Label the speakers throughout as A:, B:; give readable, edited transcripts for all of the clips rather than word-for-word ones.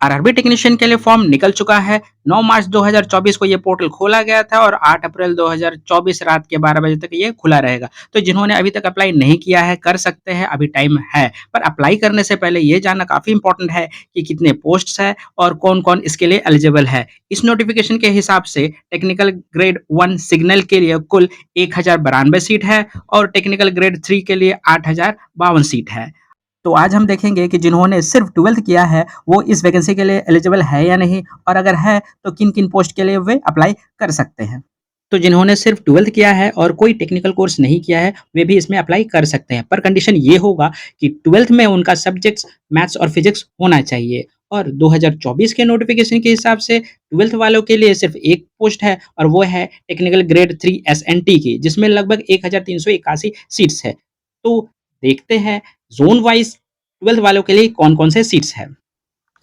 A: RRB technician के लिए form निकल चुका है। 9 मार्च 2024 को ये पोर्टल खोला गया था और 8 अप्रैल 2024 रात के 12 बजे तक ये खुला रहेगा। तो जिन्होंने अभी तक अप्लाई नहीं किया है कर सकते हैं, अभी टाइम है। पर अप्लाई करने से पहले ये जानना काफ़ी इंपॉर्टेंट है कि कितने पोस्ट्स हैं और कौन-कौन इसके लिए एलिजिबल है। इस नोटिफिकेशन के हिसाब से टेक्निकल ग्रेड 1 सिग्नल के लिए कुल 1092 सीट है और टेक्निकल ग्रेड 3 के लिए 8052 सीट है। तो आज हम देखेंगे कि जिन्होंने सिर्फ 12th किया है वो इस वैकेंसी के लिए एलिजिबल है या नहीं, और अगर है तो किन-किन पोस्ट के लिए वे अप्लाई कर सकते हैं। तो जिन्होंने सिर्फ 12th किया है और कोई टेक्निकल कोर्स नहीं किया है वे भी इसमें अप्लाई कर सकते हैं, पर कंडीशन ये होगा कि 12th में उनका सब्जेक्ट्स मैथ्स और फिजिक्स होना चाहिए। और 2024 के नोटिफिकेशन के हिसाब से 12th वालों के लिए सिर्फ एक पोस्ट है और वो है टेक्निकल ग्रेड 3 एसएनटी की, जिसमें लगभग 1381 सीट्स है। तो देखते हैं ज़ोन वाइज़ 12th वालों के लिए कौन-कौन से सीट्स हैं।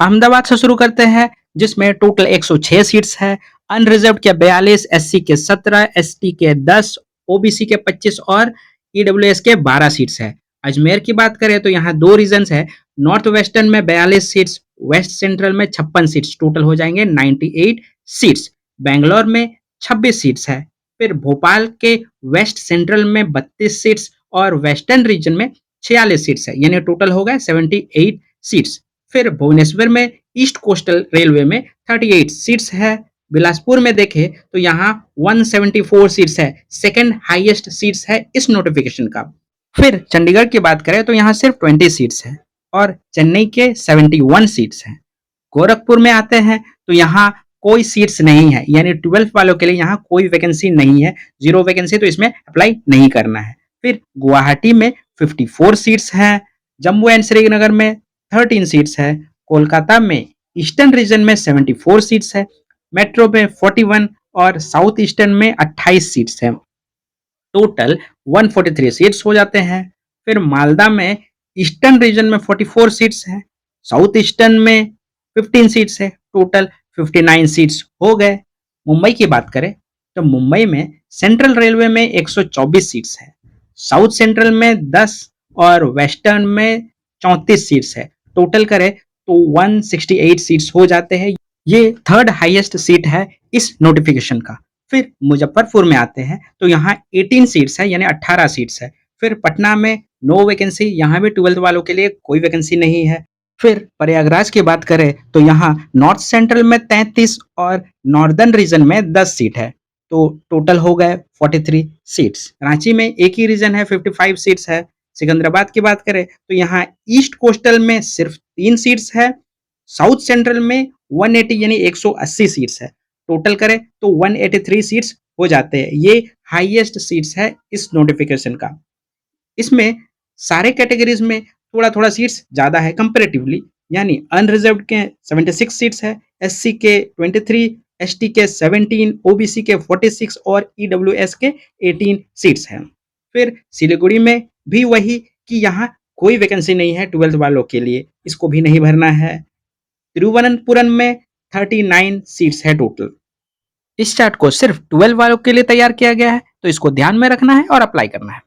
A: अहमदाबाद से शुरू करते हैं, जिसमें टोटल 106 सीट्स है। अनरिजर्व्ड के 42, एससी के 17, एसटी के 10, ओबीसी के 25 और ईडब्ल्यूएस के 12 सीट्स है। अजमेर की बात करें तो यहाँ 2 रीजन्स है। नॉर्थ वेस्टर्न में 42 सीट्स, वेस्ट सेंट्रल में 56 सीट्स, टोटल हो जाएंगे 98 सीट्स। बेंगलोर में 26 सीट्स है। फिर भोपाल के वेस्ट सेंट्रल में 32 सीट्स और वेस्टर्न रीजन में 46 सीट्स है, यानी टोटल हो गए 78 सीट्स। फिर भुवनेश्वर में ईस्ट कोस्टल रेलवे में 38 सीट्स है। बिलासपुर में देखें तो यहाँ 174 सीट्स है, सेकंड हाईएस्ट सीट्स है इस नोटिफिकेशन का। फिर चंडीगढ़ की बात करें तो यहाँ सिर्फ 20 सीट्स है और चेन्नई के 71 सीट्स हैं। गोरखपुर में आते हैं तो यहाँ कोई सीट्स नहीं है, यानी 12th वालों के लिए यहाँ कोई वैकेंसी नहीं है, 0 वैकेंसी, तो इसमें अप्लाई नहीं करना है। फिर गुवाहाटी में 54 सीट्स हैं, जम्मू एंड श्रीनगर में 13 सीट्स है, कोलकाता में ईस्टर्न रीजन में 74 सीट्स है, मेट्रो में 41 और साउथ ईस्टर्न में 28 सीट्स हैं। टोटल 143 सीट्स हो जाते हैं। फिर मालदा में ईस्टर्न रीजन में 44 सीट्स हैं, साउथ ईस्टर्न में 15 सीट्स है, टोटल 59 सीट्स हो गए। मुंबई की बात करें तो मुंबई में सेंट्रल रेलवे में 124 सीट्स है, साउथ सेंट्रल में 10 और वेस्टर्न में 34 सीट्स है। टोटल करें तो 168 सीट्स हो जाते हैं। ये थर्ड हाईएस्ट सीट है इस नोटिफिकेशन का। फिर मुजफ्फरपुर में आते हैं तो यहाँ 18 सीट्स है, यानी 18 सीट्स है। फिर पटना में नो वैकेंसी, यहाँ भी 12th वालों के लिए कोई वैकेंसी नहीं है। फिर प्रयागराज की बात करें तो यहाँ नॉर्थ सेंट्रल में 33 और नॉर्दर्न रीजन में 10 सीट है, तो टोटल हो गए 43 सीट्स। रांची में एक ही रीजन है, 55 सीट्स है। सिकंदराबाद की बात करें तो यहाँ ईस्ट कोस्टल में सिर्फ 3 सीट्स है, साउथ सेंट्रल में 180 यानी 180 सीट्स है। टोटल करें तो 183 सीट्स हो जाते हैं। ये हाईएस्ट सीट्स है इस नोटिफिकेशन का। इसमें सारे कैटेगरीज में थोड़ा-थोड़ा सीट्स ज़्यादा है कंपैरेटिवली, यानी अनरिजर्व्ड के 76 सीट्स है, एससी के 23, एसटी के 17, ओबीसी के 46 और ईडब्ल्यूएस के 18 सीट्स हैं। फिर सिलीगुड़ी में भी वही कि यहाँ कोई वैकेंसी नहीं है 12th वालों के लिए, इसको भी नहीं भरना है। तिरुवनंतपुरम में 39 सीट्स है टोटल। इस चार्ट को सिर्फ 12 वालों के लिए तैयार किया गया है, तो इसको ध्यान में रखना है और अप्लाई करना है।